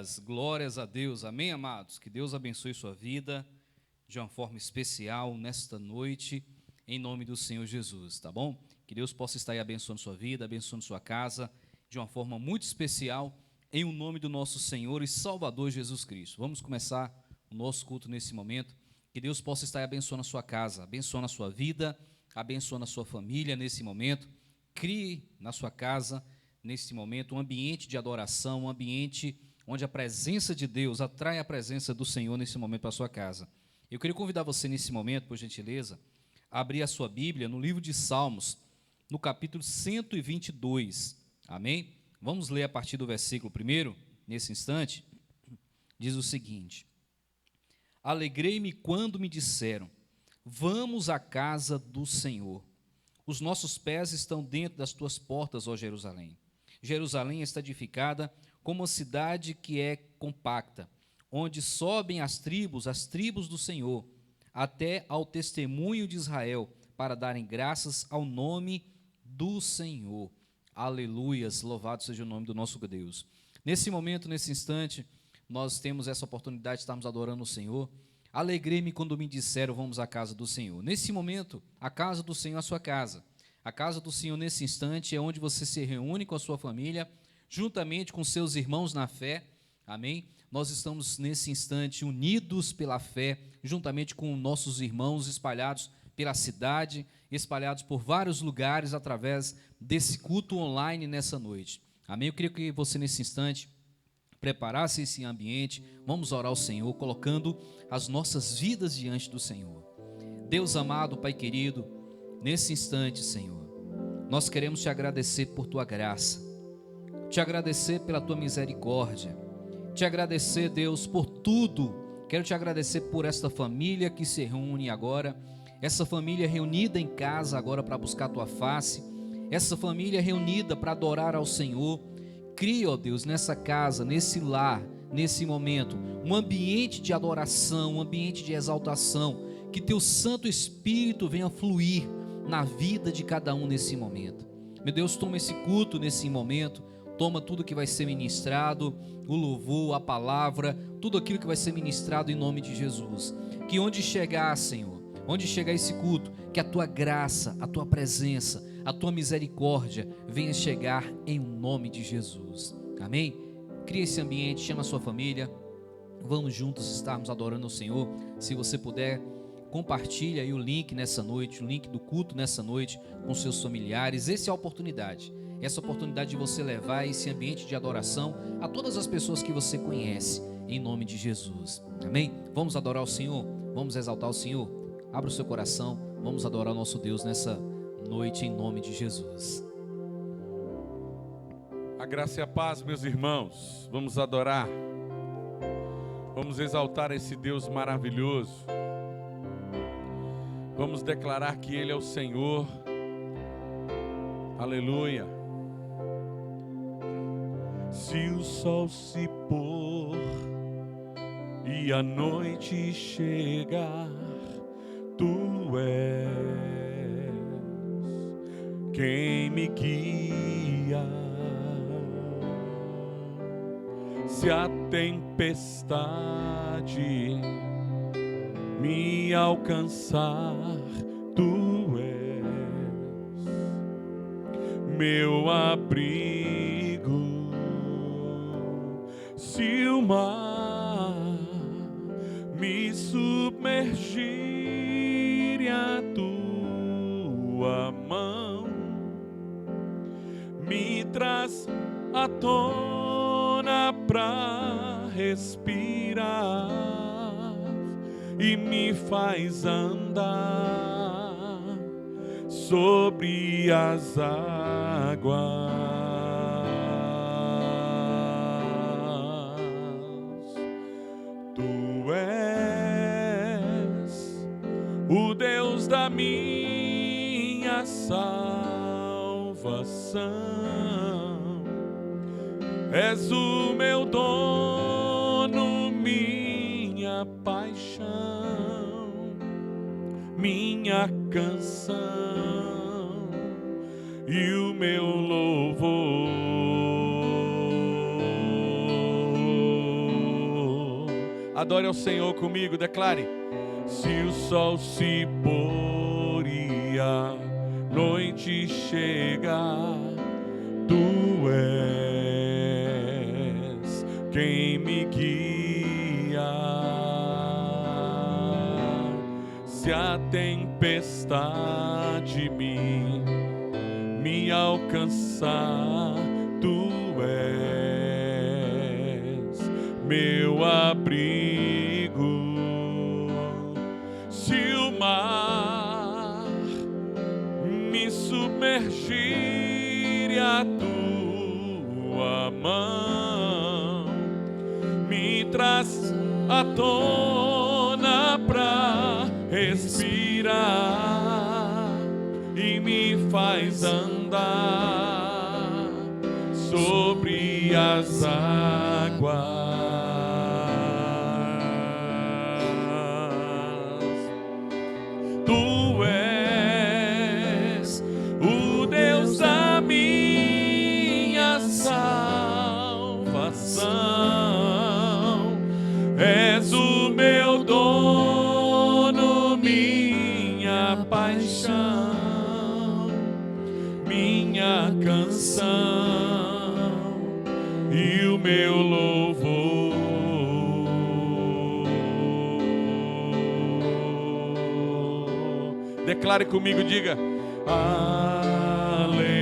Aleluias, glórias a Deus, amém, amados? Que Deus abençoe sua vida de uma forma especial nesta noite, em nome do Senhor Jesus, tá bom? Que Deus possa estar aí abençoando sua vida, abençoando sua casa, de uma forma muito especial, em o nome do nosso Senhor e Salvador Jesus Cristo. Vamos começar o nosso culto nesse momento, que Deus possa estar aí abençoando a sua casa, abençoando a sua vida, abençoando a sua família nesse momento. Crie na sua casa, nesse momento, um ambiente de adoração, um ambiente onde a presença de Deus atrai a presença do Senhor nesse momento para a sua casa. Eu queria convidar você nesse momento, por gentileza, a abrir a sua Bíblia no livro de Salmos, no capítulo 122, amém? Vamos ler a partir do versículo 1, nesse instante. Diz o seguinte: Alegrei-me quando me disseram, vamos à casa do Senhor. Os nossos pés estão dentro das tuas portas, ó Jerusalém. Jerusalém está edificada como uma cidade que é compacta, onde sobem as tribos do Senhor, até ao testemunho de Israel, para darem graças ao nome do Senhor. Aleluias, louvado seja o nome do nosso Deus. Nesse momento, nesse instante, nós temos essa oportunidade de estarmos adorando o Senhor. Alegrei-me quando me disseram, vamos à casa do Senhor. Nesse momento, a casa do Senhor é a sua casa. A casa do Senhor, nesse instante, é onde você se reúne com a sua família, juntamente com seus irmãos na fé, amém? Nós estamos, nesse instante, unidos pela fé, juntamente com nossos irmãos espalhados pela cidade, espalhados por vários lugares, através desse culto online nessa noite, amém? Eu queria que você, nesse instante, preparasse esse ambiente. Vamos orar ao Senhor, colocando as nossas vidas diante do Senhor. Deus amado, Pai querido, nesse instante, Senhor, nós queremos te agradecer por tua graça, te agradecer pela tua misericórdia, te agradecer, Deus, por tudo. Quero te agradecer por esta família que se reúne agora, essa família reunida em casa agora para buscar a tua face, essa família reunida para adorar ao Senhor. Cria, ó Deus, nessa casa, nesse lar, nesse momento, um ambiente de adoração, um ambiente de exaltação, que teu Santo Espírito venha fluir na vida de cada um nesse momento. Meu Deus, toma esse culto nesse momento, toma tudo que vai ser ministrado, o louvor, a palavra, tudo aquilo que vai ser ministrado em nome de Jesus. Que onde chegar, Senhor, onde chegar esse culto, que a tua graça, a tua presença, a tua misericórdia venha chegar em nome de Jesus, amém? Cria esse ambiente, chama a sua família, vamos juntos estarmos adorando o Senhor. Se você puder, compartilha aí o link nessa noite, o link do culto nessa noite com seus familiares. Essa é a oportunidade, essa oportunidade de você levar esse ambiente de adoração a todas as pessoas que você conhece, em nome de Jesus, amém? Vamos adorar o Senhor, vamos exaltar o Senhor. Abra o seu coração, vamos adorar o nosso Deus nessa noite, em nome de Jesus. A graça e a paz, meus irmãos. Vamos adorar, vamos exaltar esse Deus maravilhoso, vamos declarar que Ele é o Senhor. Aleluia. Se o sol se pôr e a noite chegar, tu és quem me guia. Se a tempestade me alcançar, tu és meu abrigo. Se o mar me submergir e a tua mão me traz à tona pra respirar e me faz andar sobre as águas. Tu és o Deus da minha salvação, és o meu dono, minha paixão, minha canção e o meu louvor. Adore ao Senhor comigo, declare. Se o sol se pôr e a noite chega, tu és quem me guia. Se a tempestade me alcançar, tu és meu abrigo. Se o mar me submergir e a tua mão me traz à tona pra respirar e me faz andar sobre as águas. Tu és o Deus da minha salvação, és o meu dono, minha paixão, minha canção e o meu louvor. Declare comigo, diga: aleluia,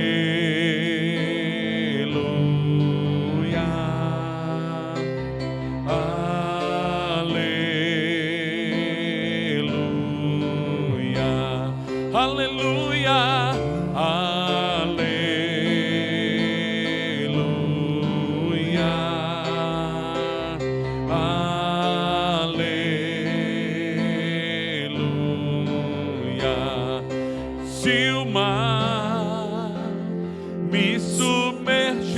aleluia, aleluia, se o mar me submergir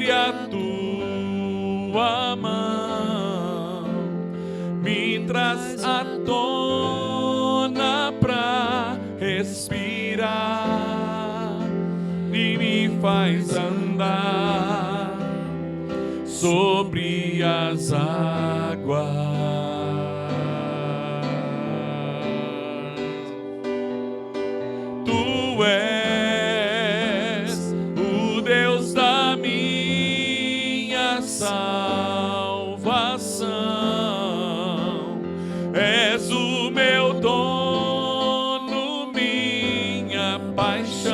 e a tua mão me traz à tona pra respirar e me faz andar sobre as águas. Tu és o Deus da minha salvação, és o meu dono, minha paixão,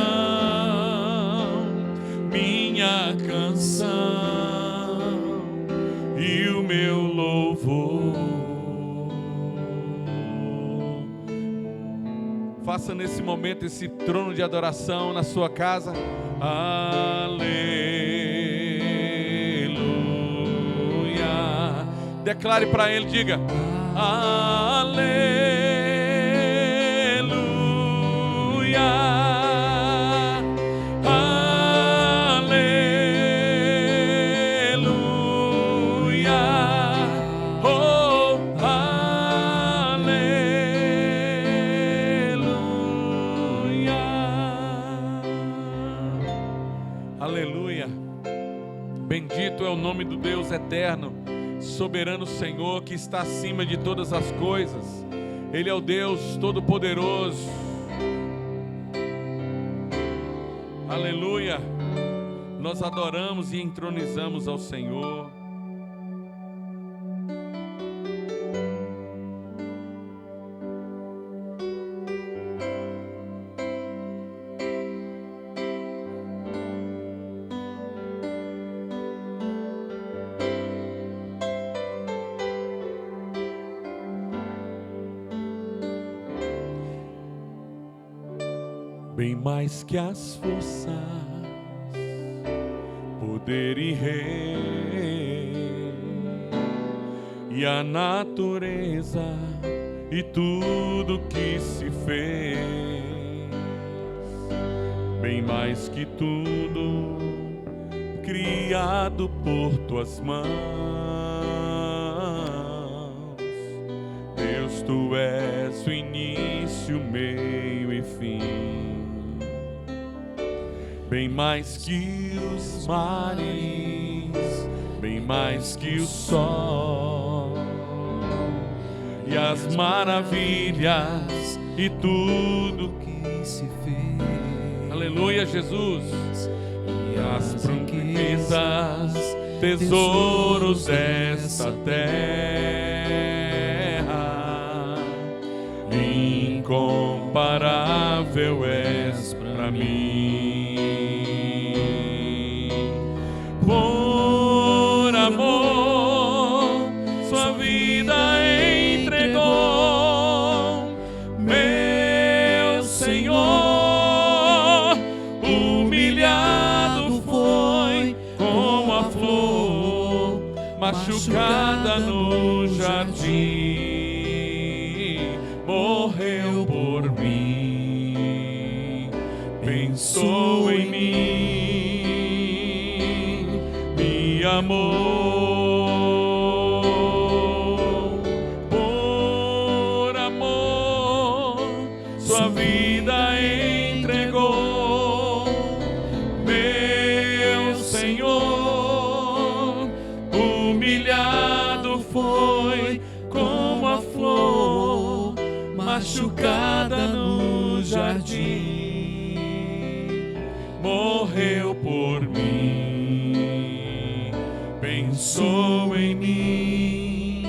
minha canção e o meu louvor. Faça nesse momento esse trono de adoração na sua casa. Aleluia. Declare para ele, diga: aleluia. Aleluia. Bendito é o nome do Deus eterno, soberano Senhor, que está acima de todas as coisas. Ele é o Deus todo-poderoso. Aleluia. Nós adoramos e entronizamos ao Senhor. Bem mais que as forças, poder e rei, e a natureza e tudo que se fez, bem mais que tudo criado por tuas mãos, Deus, tu és o início, meio e fim. Bem mais que os mares, bem mais que o sol, e as maravilhas e tudo que se fez. Aleluia, Jesus. E as riquezas, tesouros desta terra, incomparável és para mim. Por amor, sua vida entregou, meu Senhor. Humilhado foi como a flor machucada no jardim, morreu por mim, pensou em mim, me amou. Por amor, sua vida entregou, meu Senhor. Humilhado foi como a flor machucada no jardim, morreu por mim, pensou em mim,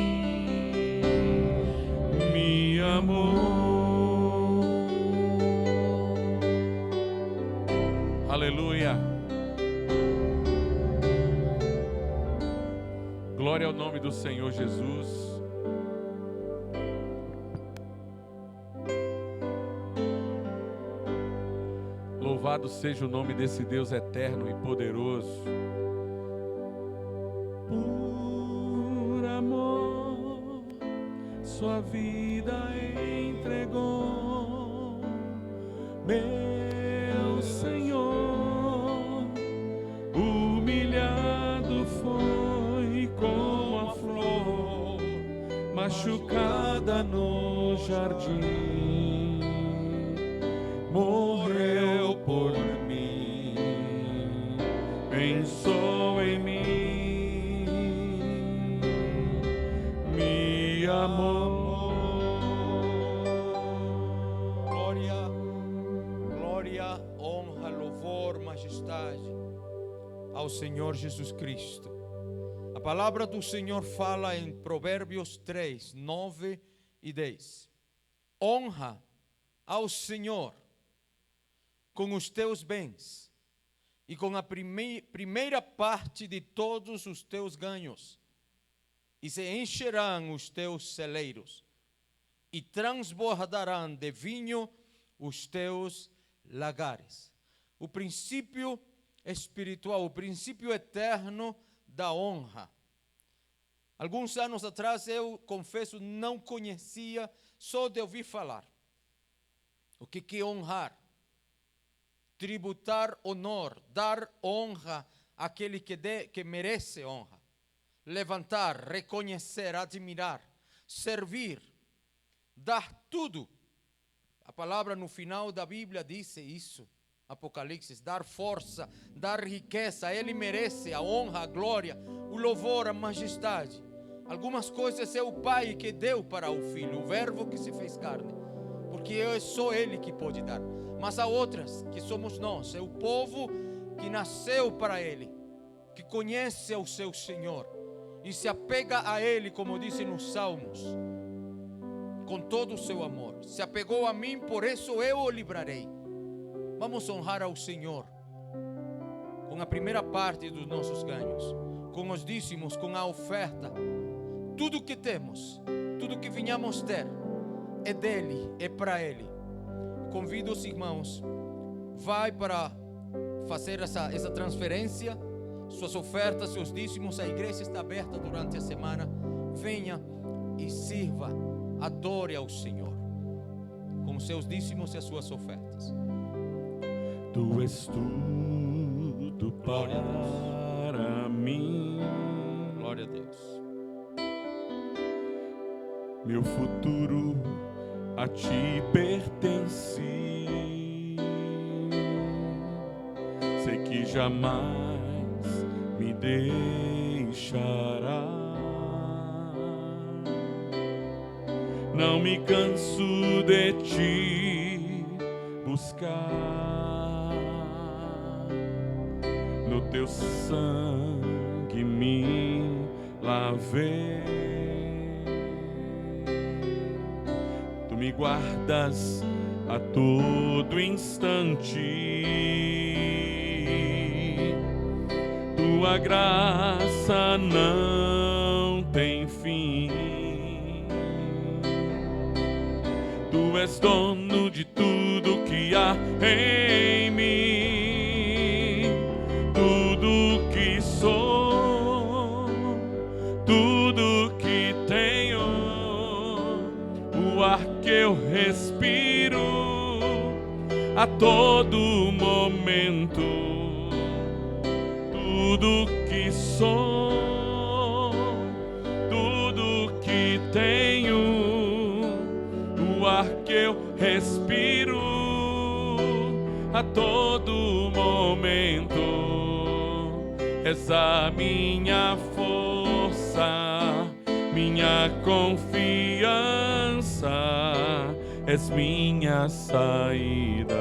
me amou. Aleluia. Glória ao nome do Senhor Jesus. Louvado seja o nome desse Deus eterno e poderoso. Por amor, sua vida entregou, meu Senhor. Humilhado foi como a flor machucada no jardim, morreu por mim, pensou em mim, me amou. Glória, honra, louvor, majestade ao Senhor Jesus Cristo. A palavra do Senhor fala em Provérbios 3, 9 e 10. Honra ao Senhor com os teus bens e com a primeira parte de todos os teus ganhos, e se encherão os teus celeiros, e transbordarão de vinho os teus lagares. O princípio espiritual, o princípio eterno da honra. Alguns anos atrás, eu confesso, não conhecia, só de ouvir falar. O que é honrar? Tributar honor, dar honra àquele que merece honra. Levantar, reconhecer, admirar, servir, dar tudo. A palavra no final da Bíblia diz isso, Apocalipse, dar força, dar riqueza. Ele merece a honra, a glória, o louvor, a majestade. Algumas coisas é o Pai que deu para o Filho, o Verbo que se fez carne, porque é só Ele que pode dar. Mas há outras que somos nós, é o povo que nasceu para Ele, que conhece o seu Senhor e se apega a Ele, como dizem nos Salmos, com todo o seu amor. Se apegou a mim, por isso eu o livrarei. Vamos honrar ao Senhor com a primeira parte dos nossos ganhos, com os dízimos, com a oferta. Tudo que temos, tudo que venhamos ter, é dele, é para Ele. Convido os irmãos, vai para fazer essa transferência, suas ofertas, seus dízimos. A igreja está aberta durante a semana. Venha e sirva, adore ao Senhor com os seus dízimos e as suas ofertas. Tu és tudo para mim. Glória a Deus. Meu futuro a ti pertence. Sei que jamais me deixará. não me canso de te buscar. No teu sangue me lavei, tu me guardas a todo instante, tua graça não tem fim. Tu és dono de tudo que há em mim, tudo que sou, tudo que tenho, o ar que eu respiro a todo momento, tudo que sou, tudo que tenho, o ar que eu respiro a todo momento, és a minha força, minha confiança, és minha saída,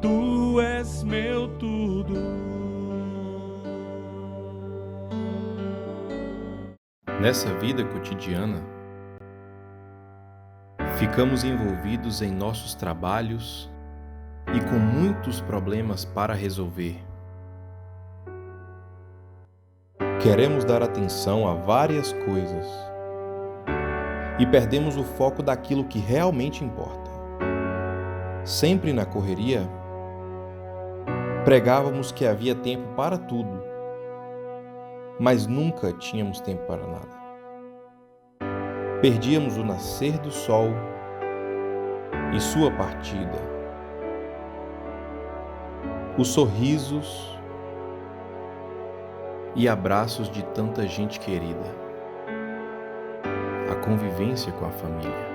tu és meu tudo. Nessa vida cotidiana, ficamos envolvidos em nossos trabalhos e com muitos problemas para resolver. Queremos dar atenção a várias coisas e perdemos o foco daquilo que realmente importa. Sempre na correria, pregávamos que havia tempo para tudo, mas nunca tínhamos tempo para nada. Perdíamos o nascer do sol e sua partida, os sorrisos e abraços de tanta gente querida, a convivência com a família.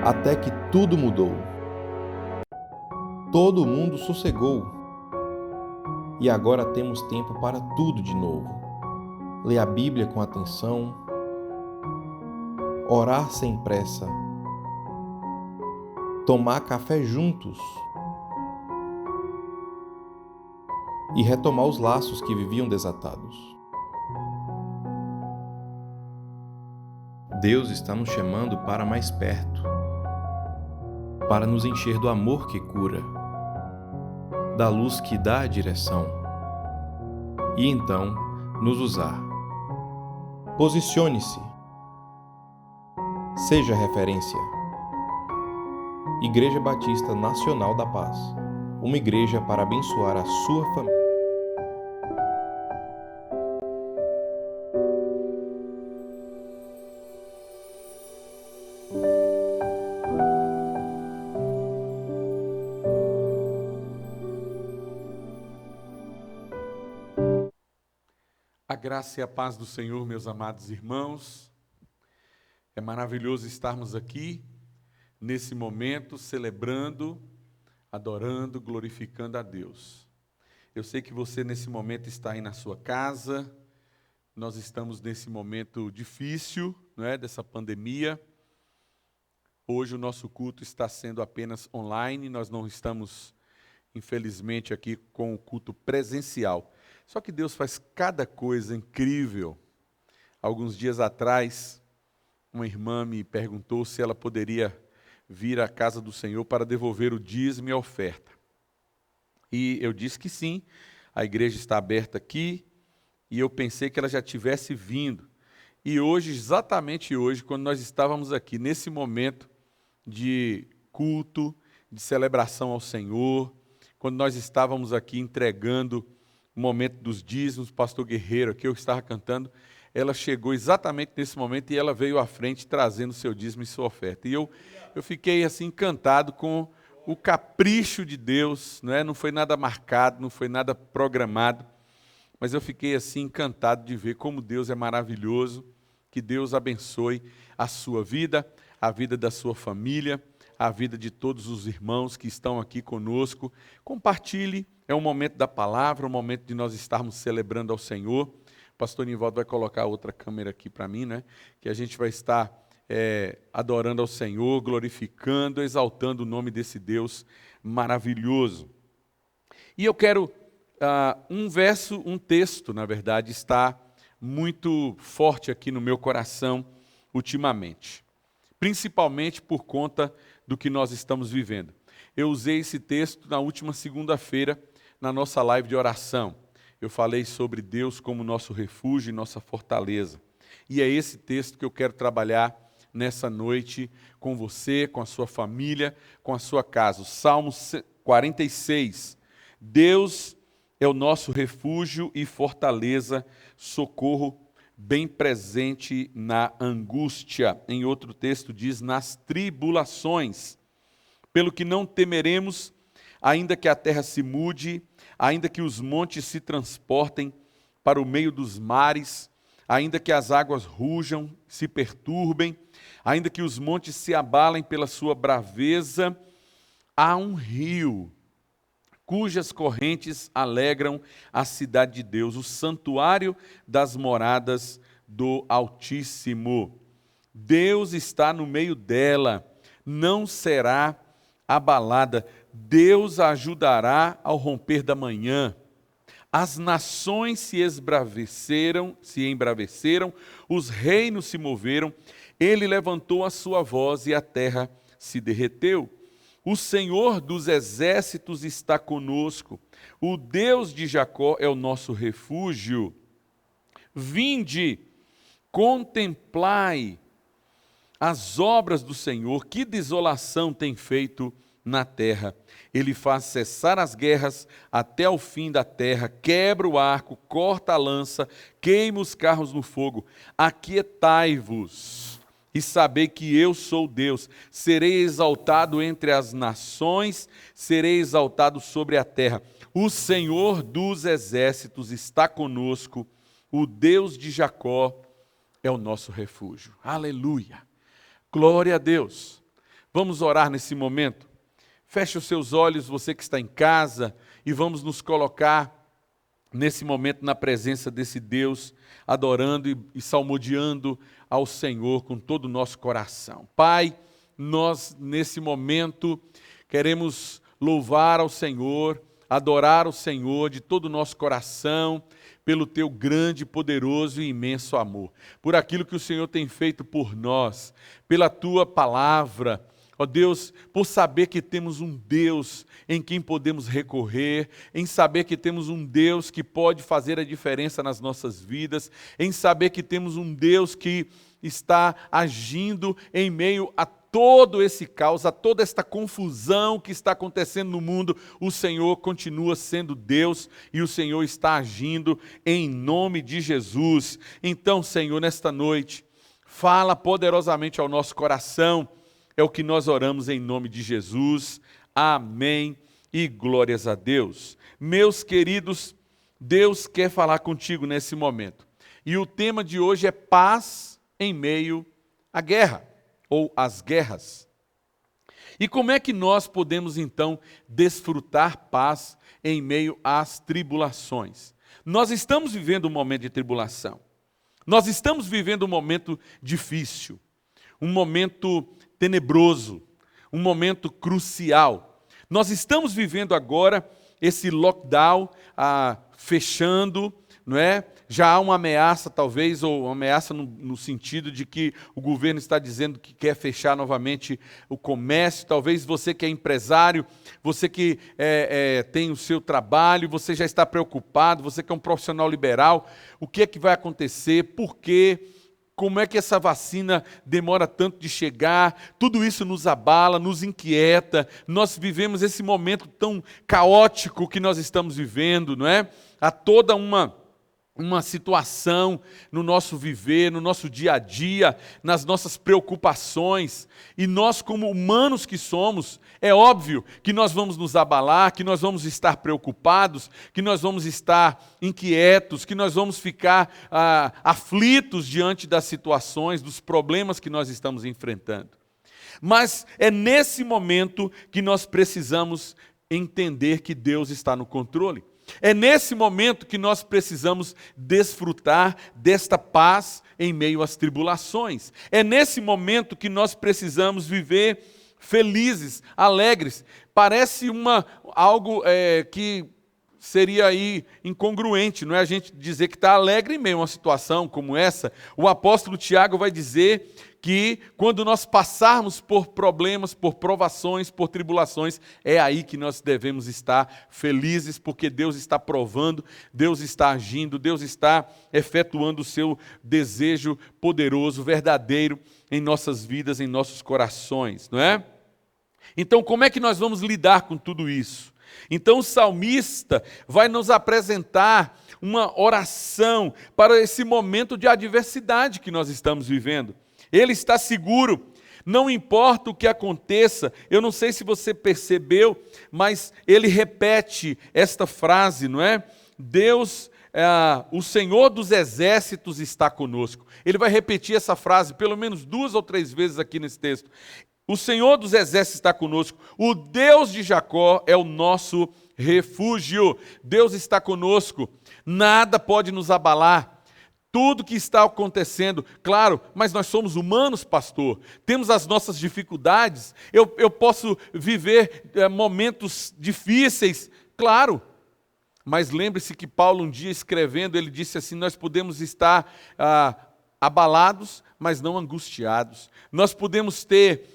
Até que tudo mudou. Todo mundo sossegou. E agora temos tempo para tudo de novo. Ler a Bíblia com atenção, orar sem pressa, tomar café juntos e retomar os laços que viviam desatados. Deus está nos chamando para mais perto, para nos encher do amor que cura, da luz que dá a direção, e então nos usar. Posicione-se. Seja referência. Igreja Batista Nacional da Paz, uma igreja para abençoar a sua família. A graça e a paz do Senhor, meus amados irmãos. É maravilhoso estarmos aqui, nesse momento, celebrando, adorando, glorificando a Deus. Eu sei que você, nesse momento, está aí na sua casa. Nós estamos nesse momento difícil, não é, dessa pandemia. Hoje o nosso culto está sendo apenas online. Nós não estamos, infelizmente, aqui com o culto presencial. Só que Deus faz cada coisa incrível. Alguns dias atrás, uma irmã me perguntou se ela poderia vir à casa do Senhor para devolver o dízimo e a oferta. E eu disse que sim, a igreja está aberta aqui, e eu pensei que ela já tivesse vindo. E hoje, exatamente hoje, quando nós estávamos aqui, nesse momento de culto, de celebração ao Senhor, quando nós estávamos aqui entregando o momento dos dízimos, o pastor Guerreiro, que eu estava cantando, ela chegou exatamente nesse momento e ela veio à frente trazendo o seu dízimo e sua oferta. E eu fiquei assim encantado com o capricho de Deus, não é? Não foi nada marcado, não foi nada programado, mas eu fiquei assim encantado de ver como Deus é maravilhoso, que Deus abençoe a sua vida, a vida da sua família, a vida de todos os irmãos que estão aqui conosco. Compartilhe, é um momento da palavra, um momento de nós estarmos celebrando ao Senhor. O pastor Nivaldo vai colocar outra câmera aqui para mim, né? Que a gente vai estar adorando ao Senhor, glorificando, exaltando o nome desse Deus maravilhoso. E eu quero, um texto, na verdade, está muito forte aqui no meu coração ultimamente. Principalmente por conta do que nós estamos vivendo. Eu usei esse texto na última segunda-feira, na nossa live de oração. Eu falei sobre Deus como nosso refúgio e nossa fortaleza. E é esse texto que eu quero trabalhar nessa noite com você, com a sua família, com a sua casa. O Salmo 46. Deus é o nosso refúgio e fortaleza, socorro bem presente na angústia. Em outro texto diz, nas tribulações. Pelo que não temeremos, ainda que a terra se mude, ainda que os montes se transportem para o meio dos mares, ainda que as águas rujam, se perturbem, ainda que os montes se abalem pela sua braveza, há um rio, cujas correntes alegram a cidade de Deus, o santuário das moradas do Altíssimo. Deus está no meio dela, não será abalada. Deus a ajudará ao romper da manhã. As nações se embraveceram, os reinos se moveram, ele levantou a sua voz e a terra se derreteu. O Senhor dos exércitos está conosco, o Deus de Jacó é o nosso refúgio. Vinde, contemplai as obras do Senhor, que desolação tem feito na terra. Ele faz cessar as guerras até o fim da terra, quebra o arco, corta a lança, queima os carros no fogo. Aquietai-vos e sabei que eu sou Deus. Serei exaltado entre as nações, serei exaltado sobre a terra. O Senhor dos exércitos está conosco, o Deus de Jacó é o nosso refúgio. Aleluia! Glória a Deus! Vamos orar nesse momento? Feche os seus olhos, você que está em casa, e vamos nos colocar nesse momento na presença desse Deus, adorando e salmodiando ao Senhor com todo o nosso coração. Pai, nós nesse momento queremos louvar ao Senhor, adorar o Senhor de todo o nosso coração, pelo teu grande, poderoso e imenso amor, por aquilo que o Senhor tem feito por nós, pela tua palavra. Ó Deus, por saber que temos um Deus em quem podemos recorrer, em saber que temos um Deus que pode fazer a diferença nas nossas vidas, em saber que temos um Deus que está agindo em meio a todo esse caos, a toda esta confusão que está acontecendo no mundo, o Senhor continua sendo Deus e o Senhor está agindo em nome de Jesus. Então, Senhor, nesta noite, fala poderosamente ao nosso coração. É o que nós oramos em nome de Jesus. Amém e glórias a Deus. Meus queridos, Deus quer falar contigo nesse momento. E o tema de hoje é paz em meio à guerra, ou às guerras. E como é que nós podemos então desfrutar paz em meio às tribulações? Nós estamos vivendo um momento de tribulação. Nós estamos vivendo um momento difícil, um momento tenebroso, um momento crucial. Nós estamos vivendo agora esse lockdown fechando, não é? Já há uma ameaça, talvez, ou uma ameaça no sentido de que o governo está dizendo que quer fechar novamente o comércio. Talvez você que é empresário, você que tem o seu trabalho, você já está preocupado, você que é um profissional liberal, o que é que vai acontecer, por quê? Como é que essa vacina demora tanto de chegar? Tudo isso nos abala, nos inquieta. Nós vivemos esse momento tão caótico que nós estamos vivendo, não é? Há toda uma situação no nosso viver, no nosso dia a dia, nas nossas preocupações. E nós, como humanos que somos, é óbvio que nós vamos nos abalar, que nós vamos estar preocupados, que nós vamos estar inquietos, que nós vamos ficar aflitos diante das situações, dos problemas que nós estamos enfrentando. Mas é nesse momento que nós precisamos entender que Deus está no controle. É nesse momento que nós precisamos desfrutar desta paz em meio às tribulações. É nesse momento que nós precisamos viver felizes, alegres. Parece algo que seria aí incongruente, não é a gente dizer que está alegre em meio a uma situação como essa. O apóstolo Tiago vai dizer que quando nós passarmos por problemas, por provações, por tribulações, é aí que nós devemos estar felizes, porque Deus está provando, Deus está agindo, Deus está efetuando o seu desejo poderoso, verdadeiro em nossas vidas, em nossos corações, não é? Então, como é que nós vamos lidar com tudo isso? Então o salmista vai nos apresentar uma oração para esse momento de adversidade que nós estamos vivendo. Ele está seguro, não importa o que aconteça. Eu não sei se você percebeu, mas ele repete esta frase, não é? Deus, o Senhor dos exércitos está conosco. Ele vai repetir essa frase pelo menos 2 ou 3 vezes aqui nesse texto. O Senhor dos exércitos está conosco, o Deus de Jacó é o nosso refúgio. Deus está conosco, nada pode nos abalar. Tudo que está acontecendo, claro, mas nós somos humanos, pastor, temos as nossas dificuldades, eu posso viver momentos difíceis, claro, mas lembre-se que Paulo um dia escrevendo, ele disse assim, nós podemos estar abalados, mas não angustiados, nós podemos ter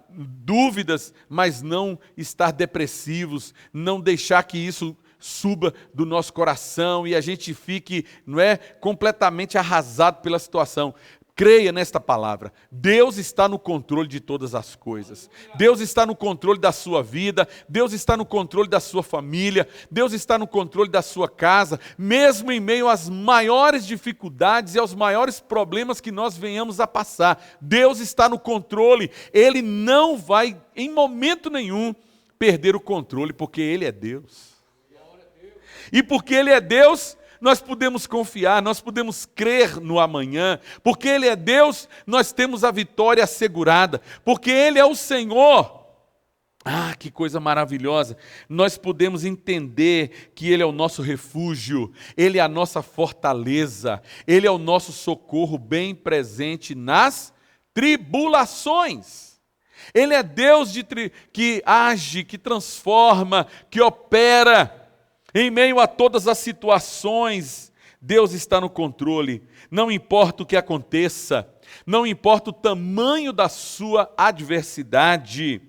dúvidas, mas não estar depressivos, não deixar que isso suba do nosso coração e a gente fique, não é, completamente arrasado pela situação. Creia nesta palavra. Deus está no controle de todas as coisas. Deus está no controle da sua vida. Deus está no controle da sua família. Deus está no controle da sua casa. Mesmo em meio às maiores dificuldades e aos maiores problemas que nós venhamos a passar. Deus está no controle. Ele não vai, em momento nenhum, perder o controle, porque Ele é Deus. E porque Ele é Deus, nós podemos confiar, nós podemos crer no amanhã. Porque Ele é Deus, nós temos a vitória assegurada. Porque Ele é o Senhor. Ah, que coisa maravilhosa. Nós podemos entender que Ele é o nosso refúgio. Ele é a nossa fortaleza. Ele é o nosso socorro bem presente nas tribulações. Ele é Deus que age, que transforma, que opera. Em meio a todas as situações, Deus está no controle. Não importa o que aconteça, não importa o tamanho da sua adversidade,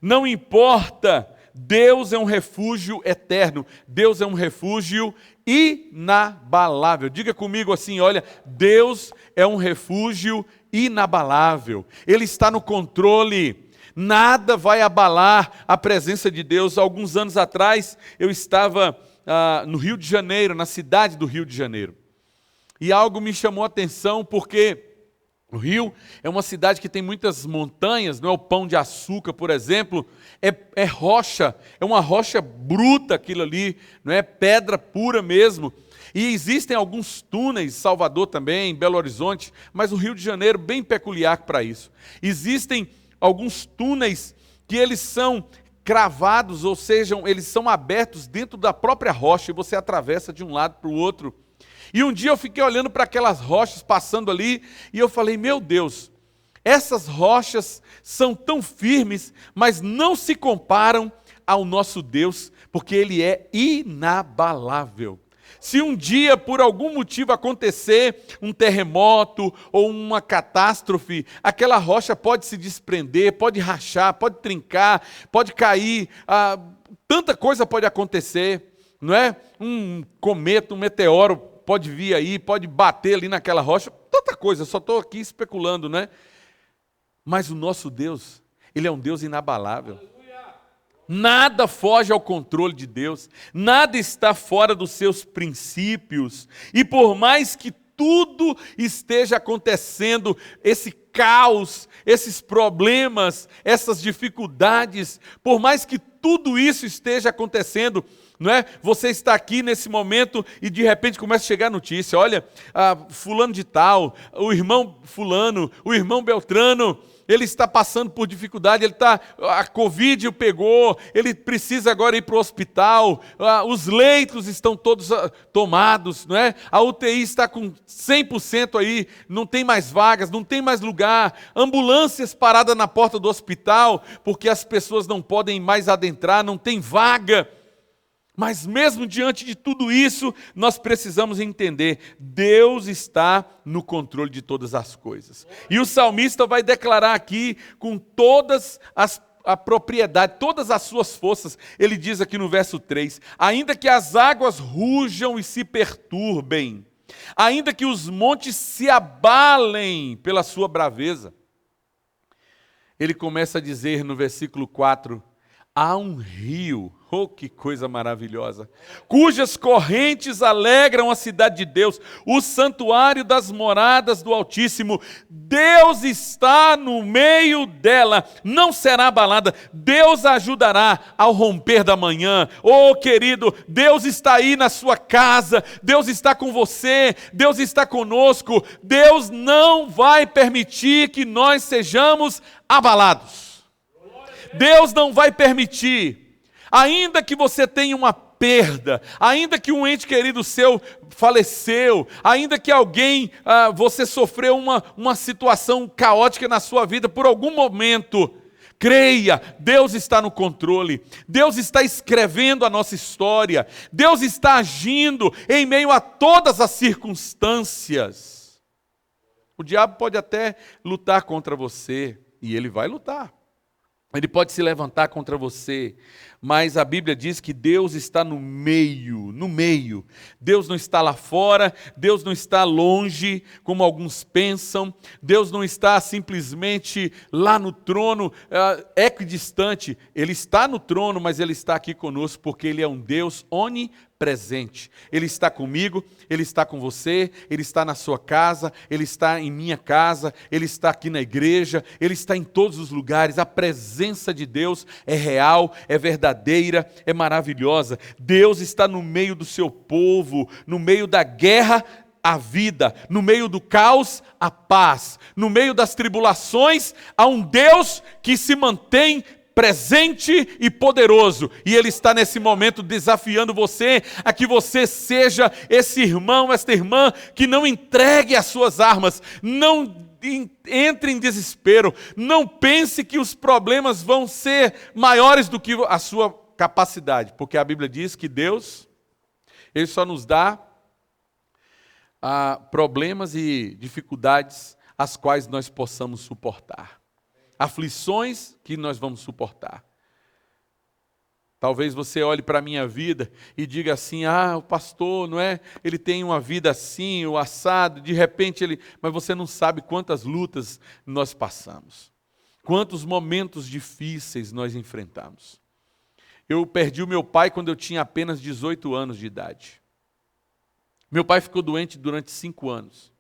não importa, Deus é um refúgio eterno, Deus é um refúgio inabalável. Diga comigo assim, olha, Deus é um refúgio inabalável, Ele está no controle. Nada vai abalar a presença de Deus. Alguns anos atrás, eu estava no Rio de Janeiro, na cidade do Rio de Janeiro. E algo me chamou a atenção, porque o Rio é uma cidade que tem muitas montanhas, não é? O Pão de Açúcar, por exemplo, é rocha, é uma rocha bruta aquilo ali, não é? Pedra pura mesmo. E existem alguns túneis, Salvador também, Belo Horizonte, mas o Rio de Janeiro bem peculiar para isso. Existem alguns túneis que eles são cravados, ou seja, eles são abertos dentro da própria rocha e você atravessa de um lado para o outro. E um dia eu fiquei olhando para aquelas rochas passando ali e eu falei, meu Deus, essas rochas são tão firmes, mas não se comparam ao nosso Deus, porque Ele é inabalável. Se um dia, por algum motivo, acontecer um terremoto ou uma catástrofe, aquela rocha pode se desprender, pode rachar, pode trincar, pode cair, tanta coisa pode acontecer, não é? Um cometa, um meteoro pode vir aí, pode bater ali naquela rocha, tanta coisa, só estou aqui especulando, não é? Mas o nosso Deus, Ele é um Deus inabalável. Nada foge ao controle de Deus, nada está fora dos seus princípios, e por mais que tudo esteja acontecendo, esse caos, esses problemas, essas dificuldades, por mais que tudo isso esteja acontecendo, não é? Você está aqui nesse momento e de repente começa a chegar a notícia, olha, fulano de tal, o irmão fulano, o irmão Beltrano, ele está passando por dificuldade, a Covid o pegou, ele precisa agora ir para o hospital, os leitos estão todos tomados, não é? A UTI está com 100% aí, não tem mais vagas, não tem mais lugar, ambulâncias paradas na porta do hospital, porque as pessoas não podem mais adentrar, não tem vaga. Mas mesmo diante de tudo isso, nós precisamos entender, Deus está no controle de todas as coisas. E o salmista vai declarar aqui com a propriedade, todas as suas forças. Ele diz aqui no verso 3, ainda que as águas rujam e se perturbem, ainda que os montes se abalem pela sua braveza. Ele começa a dizer no versículo 4, há um rio, oh que coisa maravilhosa, cujas correntes alegram a cidade de Deus, o santuário das moradas do Altíssimo. Deus está no meio dela, não será abalada, Deus ajudará ao romper da manhã. Oh querido, Deus está aí na sua casa, Deus está com você, Deus está conosco, Deus não vai permitir que nós sejamos abalados. Deus não vai permitir, ainda que você tenha uma perda, ainda que um ente querido seu faleceu, ainda que você sofreu uma situação caótica na sua vida por algum momento, creia, Deus está no controle, Deus está escrevendo a nossa história, Deus está agindo em meio a todas as circunstâncias. O diabo pode até lutar contra você, e ele vai lutar. Ele pode se levantar contra você, mas a Bíblia diz que Deus está no meio. Deus não está lá fora, Deus não está longe, como alguns pensam. Deus não está simplesmente lá no trono, equidistante. Ele está no trono, mas Ele está aqui conosco, porque Ele é um Deus onipresente. Ele está comigo, Ele está com você, Ele está na sua casa, Ele está em minha casa, Ele está aqui na igreja, Ele está em todos os lugares. A presença de Deus é real, é verdadeira, é maravilhosa. Deus está no meio do seu povo, no meio da guerra, a vida, no meio do caos, a paz, no meio das tribulações, há um Deus que se mantém presente e poderoso, e Ele está nesse momento desafiando você a que você seja esse irmão, esta irmã que não entregue as suas armas, não entre em desespero, não pense que os problemas vão ser maiores do que a sua capacidade, porque a Bíblia diz que Deus, Ele só nos dá problemas e dificuldades as quais nós possamos suportar. Aflições que nós vamos suportar. Talvez você olhe para a minha vida e diga assim, o pastor, não é? Ele tem uma vida assim, o assado, de repente ele... Mas você não sabe quantas lutas nós passamos. Quantos momentos difíceis nós enfrentamos. Eu perdi o meu pai quando eu tinha apenas 18 anos de idade. Meu pai ficou doente durante 5 anos.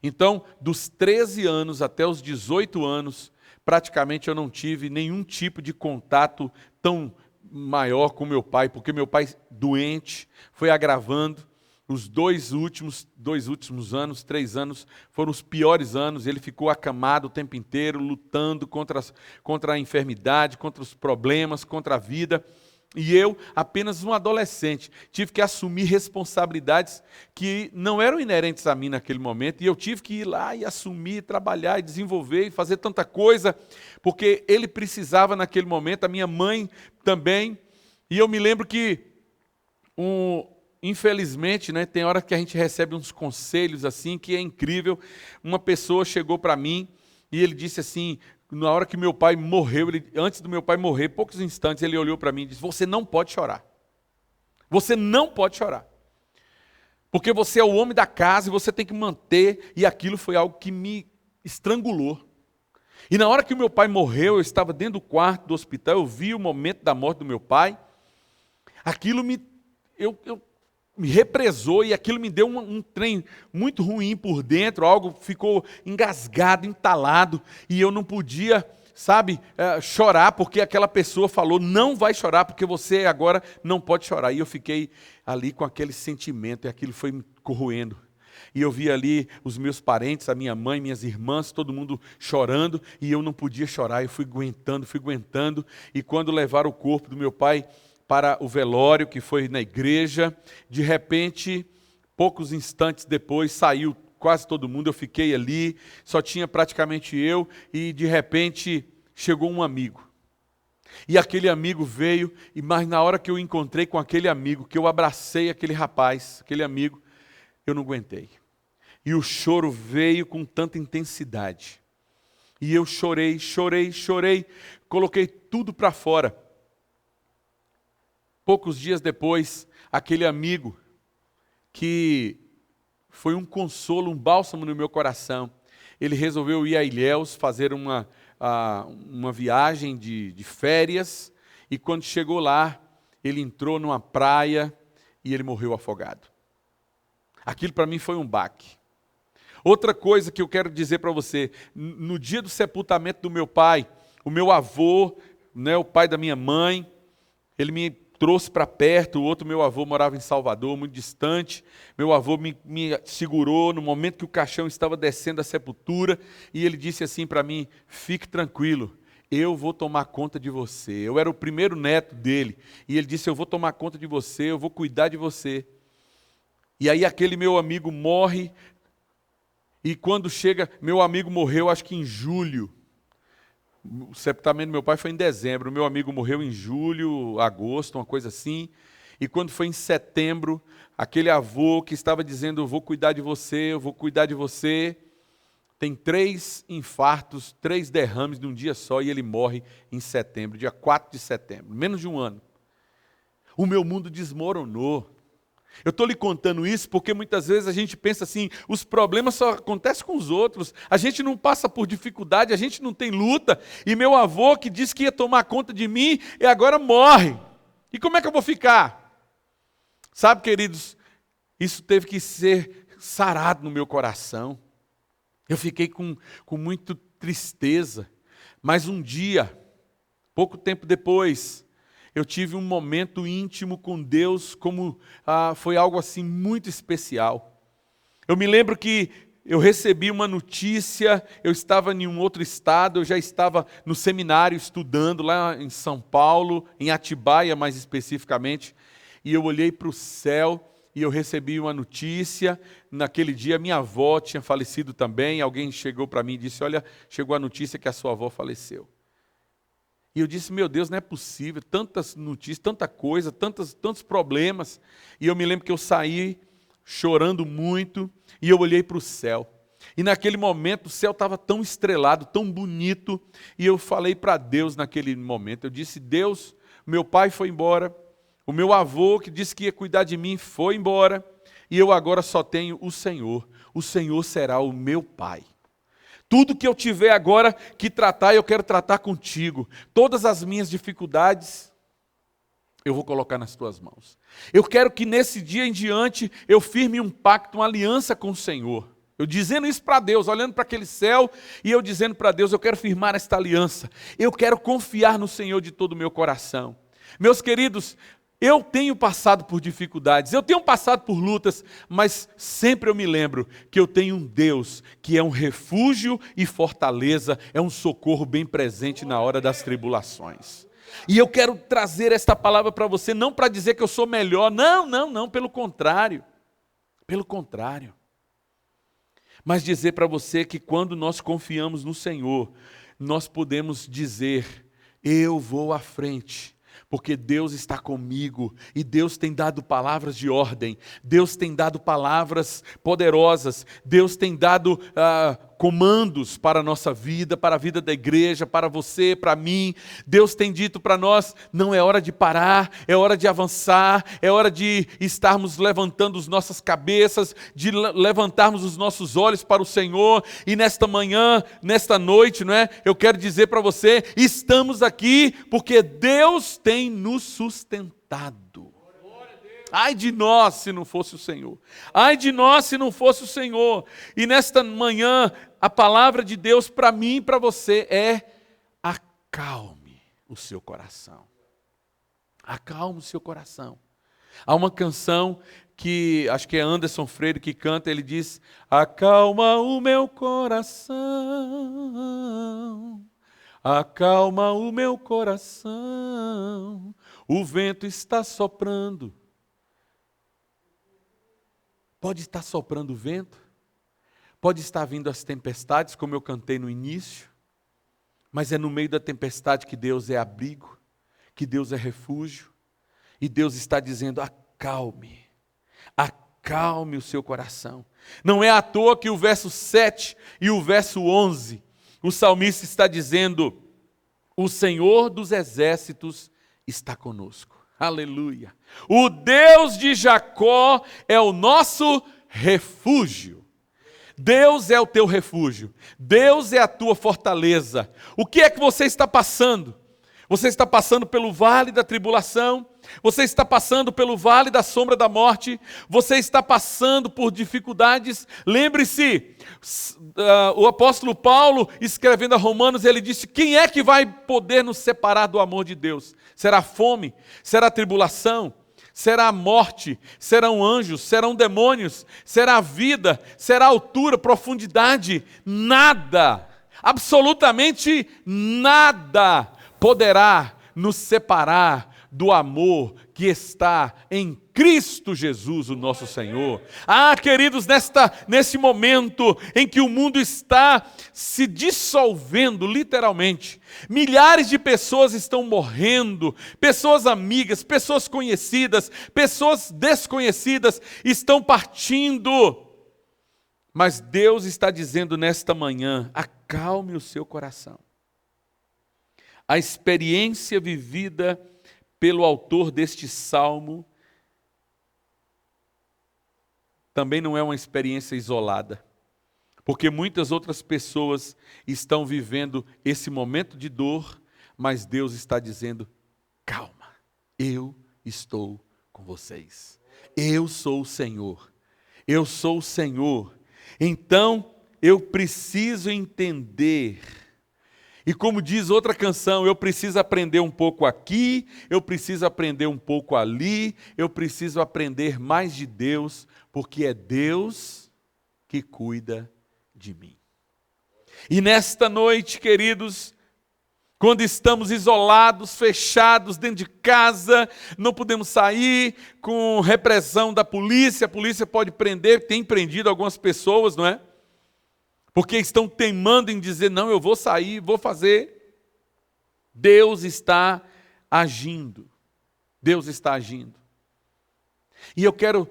Então, dos 13 anos até os 18 anos, praticamente eu não tive nenhum tipo de contato tão maior com meu pai, porque meu pai doente, foi agravando. Os dois últimos anos, 3 anos, foram os piores anos. Ele ficou acamado o tempo inteiro, lutando contra a enfermidade, contra os problemas, contra a vida. E eu, apenas um adolescente, tive que assumir responsabilidades que não eram inerentes a mim naquele momento, e eu tive que ir lá e assumir, trabalhar e desenvolver e fazer tanta coisa, porque ele precisava naquele momento, a minha mãe também. E eu me lembro que, infelizmente, né, tem hora que a gente recebe uns conselhos assim, que é incrível. Uma pessoa chegou para mim e ele disse assim, na hora que meu pai morreu, antes do meu pai morrer, poucos instantes, ele olhou para mim e disse, você não pode chorar. Você não pode chorar. Porque você é o homem da casa e você tem que manter, e aquilo foi algo que me estrangulou. E na hora que o meu pai morreu, eu estava dentro do quarto do hospital, eu vi o momento da morte do meu pai, aquilo me represou e aquilo me deu um trem muito ruim por dentro, algo ficou engasgado, entalado, e eu não podia, chorar, porque aquela pessoa falou, não vai chorar, porque você agora não pode chorar. E eu fiquei ali com aquele sentimento, e aquilo foi me corroendo. E eu vi ali os meus parentes, a minha mãe, minhas irmãs, todo mundo chorando, e eu não podia chorar, eu fui aguentando, e quando levaram o corpo do meu pai para o velório, que foi na igreja, de repente, poucos instantes depois, saiu quase todo mundo, eu fiquei ali, só tinha praticamente eu, e de repente chegou um amigo. E aquele amigo veio, mas na hora que eu encontrei com aquele amigo, que eu abracei aquele rapaz, aquele amigo, eu não aguentei. E o choro veio com tanta intensidade. E eu chorei, coloquei tudo para fora. Poucos dias depois, aquele amigo, que foi um consolo, um bálsamo no meu coração, ele resolveu ir a Ilhéus fazer uma viagem de férias, e quando chegou lá, ele entrou numa praia e ele morreu afogado. Aquilo para mim foi um baque. Outra coisa que eu quero dizer para você, no dia do sepultamento do meu pai, o meu avô, né, o pai da minha mãe, ele me trouxe para perto. O outro meu avô morava em Salvador, muito distante. Meu avô me segurou no momento que o caixão estava descendo a sepultura, e ele disse assim para mim: fique tranquilo, eu vou tomar conta de você. Eu era o primeiro neto dele, e ele disse: eu vou tomar conta de você, eu vou cuidar de você. E aí aquele meu amigo morre, e quando chega, meu amigo morreu acho que em julho. O sepultamento do meu pai foi em dezembro, o meu amigo morreu em julho, agosto, uma coisa assim. E quando foi em setembro, aquele avô que estava dizendo: eu vou cuidar de você, eu vou cuidar de você, tem 3 infartos, 3 derrames num dia só, e ele morre em setembro, dia 4 de setembro, menos de um ano. O meu mundo desmoronou. Eu estou lhe contando isso porque muitas vezes a gente pensa assim: os problemas só acontecem com os outros, a gente não passa por dificuldade, a gente não tem luta, e meu avô que disse que ia tomar conta de mim, e agora morre. E como é que eu vou ficar? Sabe, queridos, isso teve que ser sarado no meu coração. Eu fiquei com muita tristeza, mas um dia, pouco tempo depois, eu tive um momento íntimo com Deus, foi algo assim muito especial. Eu me lembro que eu recebi uma notícia, eu estava em um outro estado, eu já estava no seminário estudando lá em São Paulo, em Atibaia mais especificamente, e eu olhei para o céu e eu recebi uma notícia. Naquele dia minha avó tinha falecido também, alguém chegou para mim e disse: olha, chegou a notícia que a sua avó faleceu. E eu disse: meu Deus, não é possível, tantas notícias, tanta coisa, tantos problemas. E eu me lembro que eu saí chorando muito, e eu olhei para o céu. E naquele momento o céu estava tão estrelado, tão bonito, e eu falei para Deus naquele momento, eu disse: Deus, meu pai foi embora, o meu avô que disse que ia cuidar de mim foi embora, e eu agora só tenho o Senhor será o meu pai. Tudo que eu tiver agora que tratar, eu quero tratar contigo. Todas as minhas dificuldades, eu vou colocar nas tuas mãos. Eu quero que nesse dia em diante, eu firme um pacto, uma aliança com o Senhor. Eu dizendo isso para Deus, olhando para aquele céu, e eu dizendo para Deus: eu quero firmar esta aliança. Eu quero confiar no Senhor de todo o meu coração. Meus queridos, eu tenho passado por dificuldades, eu tenho passado por lutas, mas sempre eu me lembro que eu tenho um Deus que é um refúgio e fortaleza, é um socorro bem presente na hora das tribulações. E eu quero trazer esta palavra para você, não para dizer que eu sou melhor, não, pelo contrário. Mas dizer para você que quando nós confiamos no Senhor, nós podemos dizer: eu vou à frente, porque Deus está comigo, e Deus tem dado palavras de ordem, Deus tem dado palavras poderosas, Deus tem dado comandos para a nossa vida, para a vida da igreja, para você, para mim. Deus tem dito para nós: não é hora de parar, é hora de avançar, é hora de estarmos levantando as nossas cabeças, de levantarmos os nossos olhos para o Senhor. E nesta manhã, nesta noite, não é? Eu quero dizer para você: estamos aqui porque Deus tem nos sustentado. Ai de nós se não fosse o Senhor. Ai de nós se não fosse o Senhor. E nesta manhã, a palavra de Deus para mim e para você é: acalme o seu coração. Acalme o seu coração. Há uma canção que acho que é Anderson Freire que canta, ele diz: acalma o meu coração, acalma o meu coração, o vento está soprando. Pode estar soprando o vento, pode estar vindo as tempestades, como eu cantei no início, mas é no meio da tempestade que Deus é abrigo, que Deus é refúgio, e Deus está dizendo: acalme, acalme o seu coração. Não é à toa que o verso 7 e o verso 11, o salmista está dizendo: o Senhor dos exércitos está conosco. Aleluia. O Deus de Jacó é o nosso refúgio. Deus é o teu refúgio. Deus é a tua fortaleza. O que é que você está passando? Você está passando pelo vale da tribulação? Você está passando pelo vale da sombra da morte? Você está passando por dificuldades? Lembre-se, o apóstolo Paulo, escrevendo a Romanos, ele disse: quem é que vai poder nos separar do amor de Deus? Será fome? Será tribulação? Será a morte? Serão anjos? Serão demônios? Será a vida? Será a altura, profundidade? Nada, absolutamente nada poderá nos separar do amor que está em Cristo Jesus, o nosso Senhor. Ah, queridos, nesse momento em que o mundo está se dissolvendo, literalmente, milhares de pessoas estão morrendo, pessoas amigas, pessoas conhecidas, pessoas desconhecidas estão partindo. Mas Deus está dizendo nesta manhã: acalme o seu coração. A experiência vivida pelo autor deste salmo também não é uma experiência isolada, porque muitas outras pessoas estão vivendo esse momento de dor, mas Deus está dizendo: calma, eu estou com vocês, eu sou o Senhor, eu sou o Senhor. Então eu preciso entender. E como diz outra canção, eu preciso aprender um pouco aqui, eu preciso aprender um pouco ali, eu preciso aprender mais de Deus, porque é Deus que cuida de mim. E nesta noite, queridos, quando estamos isolados, fechados dentro de casa, não podemos sair, com repressão da polícia, a polícia pode prender, tem prendido algumas pessoas, não é? Porque estão teimando em dizer: não, eu vou sair, vou fazer. Deus está agindo. Deus está agindo. E eu quero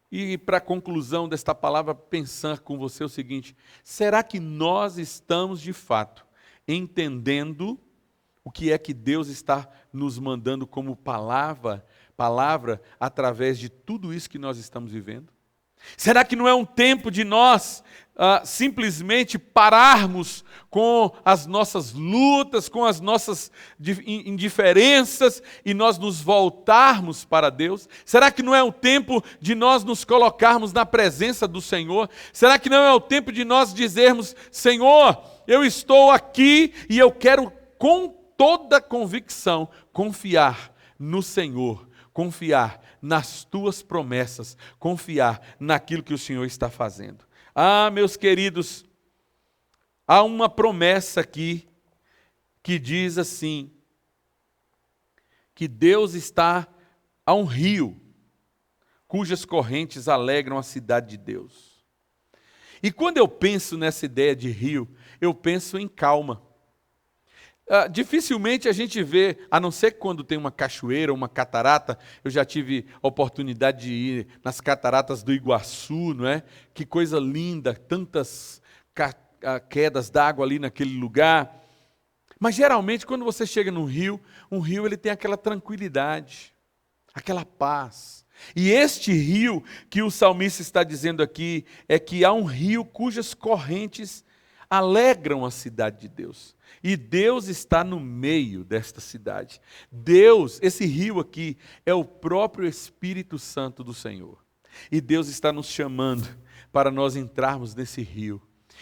ir para a conclusão desta palavra, pensar com você o seguinte: será que nós estamos de fato entendendo o que é que Deus está nos mandando como palavra através de tudo isso que nós estamos vivendo? Será que não é um tempo de nós simplesmente pararmos com as nossas lutas, com as nossas indiferenças e nós nos voltarmos para Deus? Será que não é o tempo de nós nos colocarmos na presença do Senhor? Será que não é o tempo de nós dizermos: Senhor, eu estou aqui e eu quero com toda convicção confiar no Senhor, confiar nas tuas promessas, confiar naquilo que o Senhor está fazendo. Ah, meus queridos, há uma promessa aqui que diz assim, que Deus está a um rio, cujas correntes alegram a cidade de Deus. E quando eu penso nessa ideia de rio, eu penso em calma. Dificilmente a gente vê, a não ser quando tem uma cachoeira, uma catarata. Eu já tive a oportunidade de ir nas cataratas do Iguaçu, não é? Que coisa linda, tantas quedas d'água ali naquele lugar. Mas geralmente quando você chega num rio, um rio ele tem aquela tranquilidade, aquela paz. E este rio que o salmista está dizendo aqui, é que há um rio cujas correntes alegram a cidade de Deus. E Deus está no meio desta cidade. Deus, esse rio aqui, é o próprio Espírito Santo do Senhor. E Deus está nos chamando para nós entrarmos nesse rio.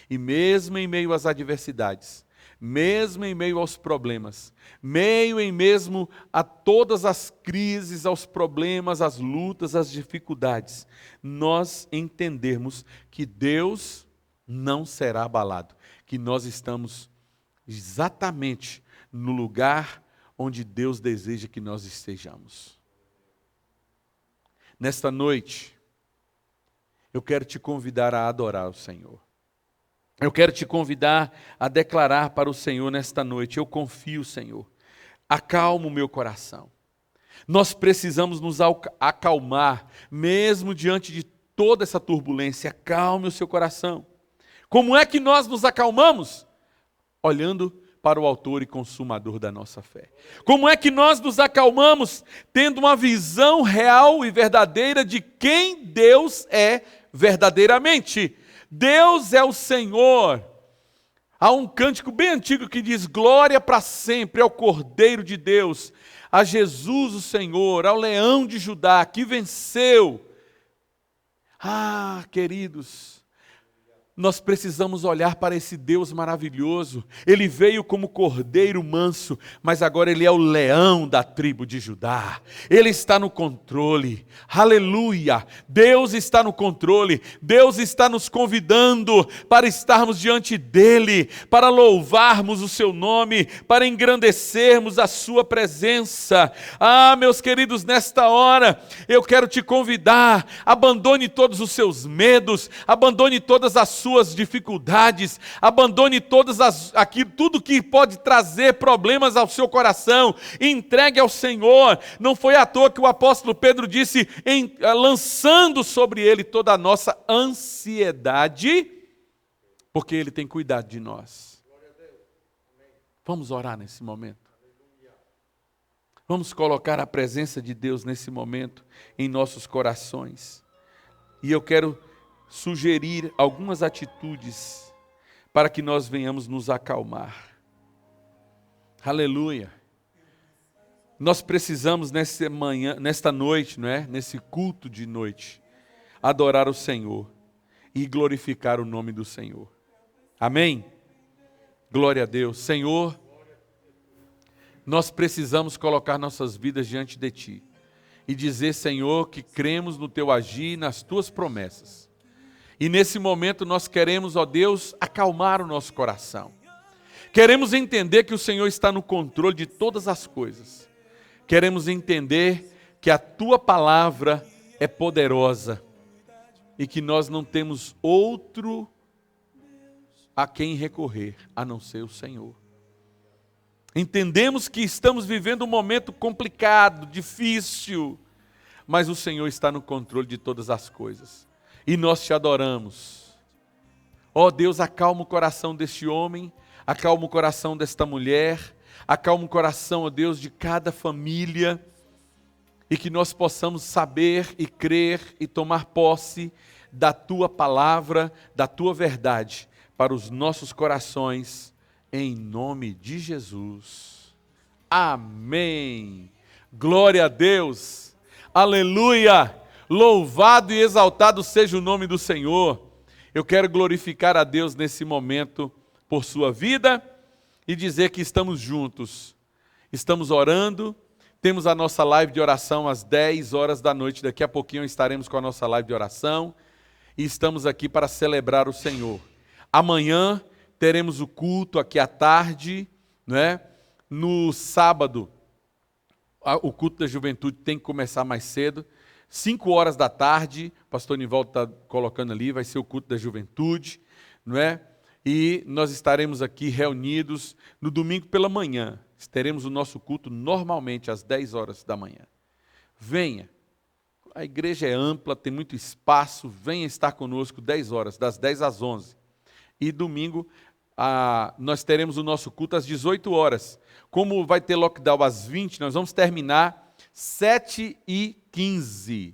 E mesmo em meio às adversidades, mesmo em meio aos problemas, mesmo a todas as crises, aos problemas, às lutas, às dificuldades, nós entendermos que Deus não será abalado, que nós estamos exatamente no lugar onde Deus deseja que nós estejamos. Nesta noite, eu quero te convidar a adorar o Senhor. Eu quero te convidar a declarar para o Senhor nesta noite: eu confio, Senhor. Acalma o meu coração. Nós precisamos nos acalmar, mesmo diante de toda essa turbulência. Acalme o seu coração. Como é que nós nos acalmamos? Olhando para o autor e consumador da nossa fé. Como é que nós nos acalmamos? Tendo uma visão real e verdadeira de quem Deus é verdadeiramente. Deus é o Senhor. Há um cântico bem antigo que diz: glória para sempre ao Cordeiro de Deus, a Jesus o Senhor, ao Leão de Judá, que venceu. Ah, queridos, nós precisamos olhar para esse Deus maravilhoso. Ele veio como cordeiro manso, mas agora ele é o leão da tribo de Judá. Ele está no controle. Aleluia! Deus está no controle. Deus está nos convidando para estarmos diante dele, para louvarmos o seu nome, para engrandecermos a sua presença. Ah, meus queridos, nesta hora eu quero te convidar: abandone todos os seus medos, abandone todas as suas dificuldades, abandone tudo que pode trazer problemas ao seu coração, entregue ao Senhor. Não foi à toa que o apóstolo Pedro disse, lançando sobre ele toda a nossa ansiedade, porque ele tem cuidado de nós. Vamos orar nesse momento. Vamos colocar a presença de Deus nesse momento em nossos corações. E eu quero sugerir algumas atitudes para que nós venhamos nos acalmar. Aleluia. Nós precisamos nesta noite, não é? Nesse culto de noite, adorar o Senhor e glorificar o nome do Senhor. Amém? Glória a Deus. Senhor, nós precisamos colocar nossas vidas diante de Ti e dizer, Senhor, que cremos no Teu agir e nas Tuas promessas. E nesse momento nós queremos, ó Deus, acalmar o nosso coração. Queremos entender que o Senhor está no controle de todas as coisas. Queremos entender que a Tua palavra é poderosa e que nós não temos outro a quem recorrer, a não ser o Senhor. Entendemos que estamos vivendo um momento complicado, difícil, mas o Senhor está no controle de todas as coisas. E nós te adoramos. Ó Deus, acalma o coração deste homem, acalma o coração desta mulher, acalma o coração, ó Deus, de cada família, e que nós possamos saber e crer e tomar posse da Tua palavra, da Tua verdade, para os nossos corações, em nome de Jesus. Amém. Glória a Deus. Aleluia. Louvado e exaltado seja o nome do Senhor. Eu quero glorificar a Deus nesse momento por sua vida e dizer que estamos juntos. Estamos orando, temos a nossa live de oração às 10 horas da noite. Daqui a pouquinho estaremos com a nossa live de oração e estamos aqui para celebrar o Senhor. Amanhã teremos o culto aqui à tarde, não é? No sábado, o culto da juventude tem que começar mais cedo. 5 horas da tarde, o pastor Nivaldo está colocando ali, vai ser o culto da juventude, não é? E nós estaremos aqui reunidos no domingo pela manhã. Teremos o nosso culto normalmente às 10 horas da manhã. Venha, a igreja é ampla, tem muito espaço, venha estar conosco 10 horas, das 10 às 11. E domingo nós teremos o nosso culto às 18 horas. Como vai ter lockdown às 20, nós vamos terminar 7h15.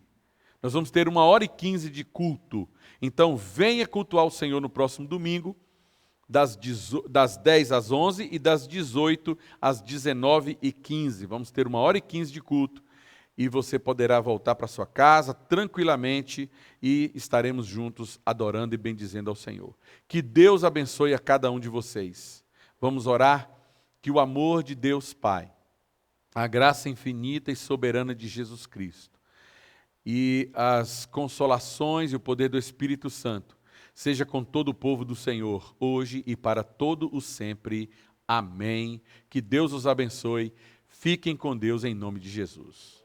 Nós vamos ter 1h15 de culto. Então, venha cultuar o Senhor no próximo domingo, das 10 às 11 e das 18 às 19h15. Vamos ter 1h15 de culto. E você poderá voltar para sua casa tranquilamente e estaremos juntos adorando e bendizendo ao Senhor. Que Deus abençoe a cada um de vocês. Vamos orar que o amor de Deus Pai, a graça infinita e soberana de Jesus Cristo e as consolações e o poder do Espírito Santo seja com todo o povo do Senhor, hoje e para todo o sempre. Amém. Que Deus os abençoe. Fiquem com Deus em nome de Jesus.